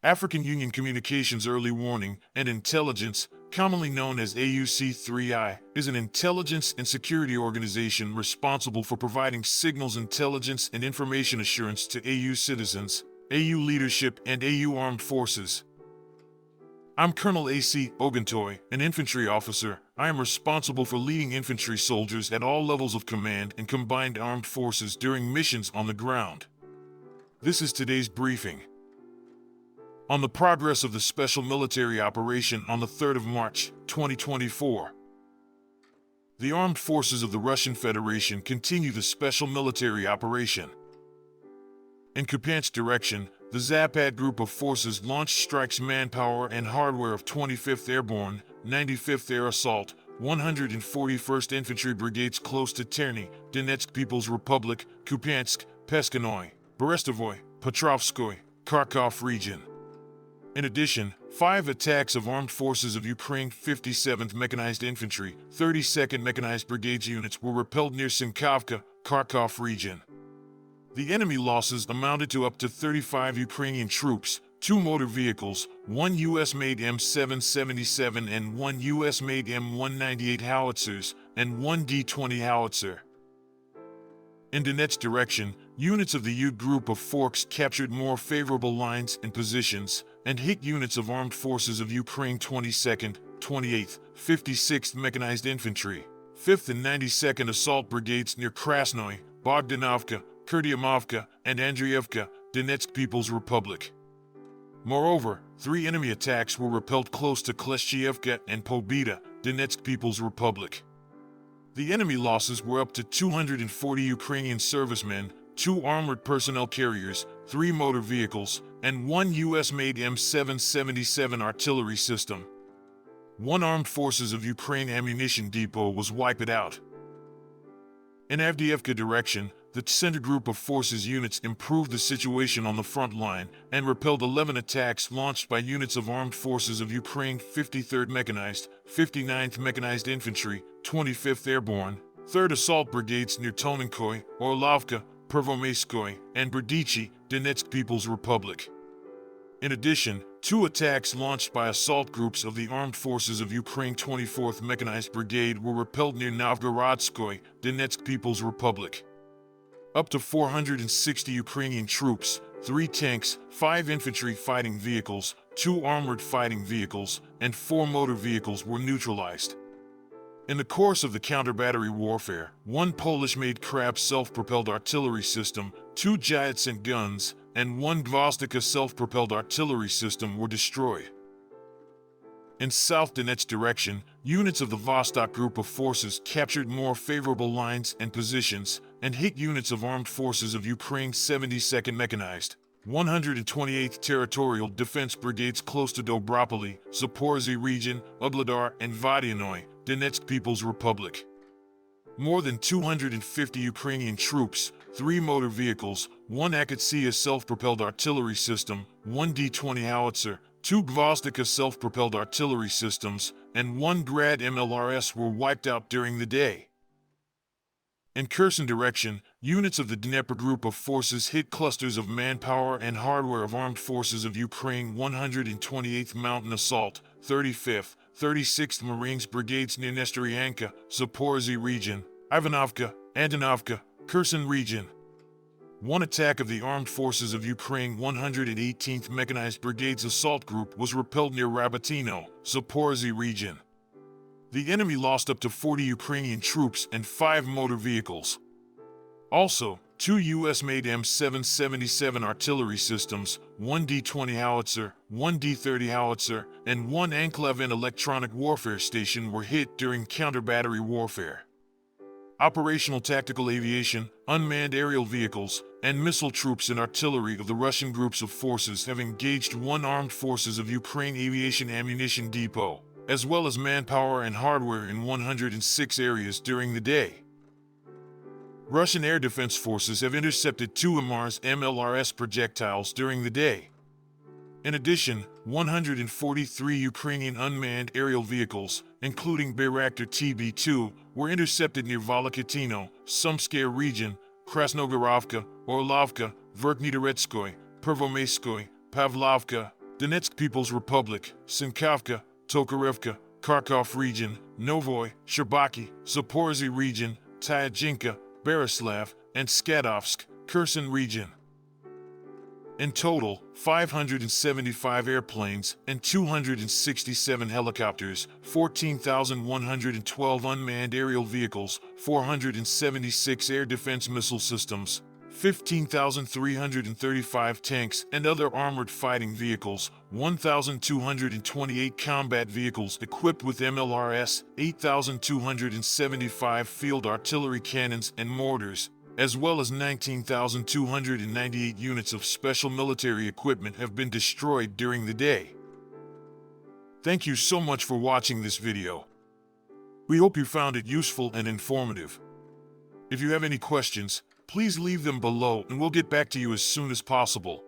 African Union Communications Early Warning and Intelligence, commonly known as AUC3I, is an intelligence and security organization responsible for providing signals intelligence and information assurance to AU citizens, AU leadership, and AU armed forces. I'm Colonel A.C. Oguntoye, an infantry officer. I am responsible for leading infantry soldiers at all levels of command and combined armed forces during missions on the ground. This is today's briefing. On the progress of the special military operation on the 3rd of March, 2024. The armed forces of the Russian Federation continue the special military operation. In Kupyansk direction, the Zapad group of forces launched strikes manpower and hardware of 25th Airborne, 95th Air Assault, 141st Infantry Brigades close to Terny, Donetsk People's Republic, Kupyansk, Peskanoy, Berestovoy, Petrovskoy, Kharkov region. In addition, 5 attacks of armed forces of Ukraine 57th Mechanized Infantry, 32nd Mechanized Brigades units were repelled near Sinkovka, Kharkov region. The enemy losses amounted to up to 35 Ukrainian troops, 2 motor vehicles, 1 U.S.-made M777 and 1 U.S.-made M198 howitzers, and 1 D-20 howitzer. In Donetsk direction, units of the U group of Forks captured more favorable lines and positions, and hit units of armed forces of Ukraine 22nd, 28th, 56th Mechanized Infantry, 5th and 92nd Assault Brigades near Krasnoy, Bogdanovka, Kurdiamovka, and Avdeyevka, Donetsk People's Republic. Moreover, 3 enemy attacks were repelled close to Kleshchievka and Pobeda, Donetsk People's Republic. The enemy losses were up to 240 Ukrainian servicemen, 2 armored personnel carriers, 3 motor vehicles, and 1 U.S.-made M777 artillery system. 1 Armed Forces of Ukraine ammunition depot was wiped out. In Avdeyevka direction, the center group of forces units improved the situation on the front line and repelled 11 attacks launched by units of armed forces of Ukraine 53rd Mechanized, 59th Mechanized Infantry, 25th Airborne, 3rd Assault Brigades near Tonenkoy, Orlovka, Pervomaiskoy, and Berdichi, Donetsk People's Republic. In addition, 2 attacks launched by assault groups of the Armed Forces of Ukraine 24th Mechanized Brigade were repelled near Novgorodskoy, Donetsk People's Republic. Up to 460 Ukrainian troops, 3 tanks, 5 infantry fighting vehicles, 2 armored fighting vehicles, and 4 motor vehicles were neutralized. In the course of the counter-battery warfare, 1 Polish-made Krab self-propelled artillery system, 2 Giatsyn guns, and 1 Gvozdika self-propelled artillery system were destroyed. In South Donetsk direction, units of the Vostok group of forces captured more favorable lines and positions, and hit units of armed forces of Ukraine 72nd Mechanized, 128th Territorial Defense Brigades close to Dobropoli, Zaporizhzhia region, Ugledar, and Vodyanoy, Donetsk People's Republic. More than 250 Ukrainian troops, 3 motor vehicles, 1 Akatsia self-propelled artillery system, 1 D-20 howitzer, 2 Gvozdika self-propelled artillery systems, and 1 Grad MLRS were wiped out during the day. In Kherson direction, units of the Dnieper group of forces hit clusters of manpower and hardware of armed forces of Ukraine 128th Mountain Assault, 35th, 36th Marines Brigades near Nestoryanka, Zaporizhzhia region, Ivanovka, Antonovka, Kherson region. 1 attack of the Armed Forces of Ukraine 118th Mechanized Brigades Assault Group was repelled near Rabatino, Zaporizhzhia region. The enemy lost up to 40 Ukrainian troops and 5 motor vehicles. Also, 2 U.S.-made M777 artillery systems, 1 D-20 howitzer, 1 D-30 howitzer, and 1 Anklavin electronic warfare station were hit during counter-battery warfare. Operational tactical aviation, unmanned aerial vehicles, and missile troops and artillery of the Russian groups of forces have engaged 1 Armed Forces of Ukraine aviation ammunition depot, as well as manpower and hardware in 106 areas during the day. Russian air defense forces have intercepted 2 MRS MLRS projectiles during the day. In addition, 143 Ukrainian unmanned aerial vehicles, including Bayraktar TB2, were intercepted near Volokitino, Sumskaya region, Krasnogorovka, Orlovka, Verkhnitoretskoy, Pervomaiskoy, Pavlovka, Donetsk People's Republic, Sinkavka, Tokarevka, Kharkov Region, Novoy, Sherbaki, Zaporizhzhia Region, Tyachinka, Berislav, and Skadovsk, Kherson Region. In total, 575 airplanes and 267 helicopters, 14,112 unmanned aerial vehicles, 476 air defense missile systems, 15,335 tanks and other armored fighting vehicles, 1,228 combat vehicles equipped with MLRS, 8,275 field artillery cannons and mortars, as well as 19,298 units of special military equipment have been destroyed during the day. Thank you so much for watching this video. We hope you found it useful and informative. If you have any questions, please leave them below and we'll get back to you as soon as possible.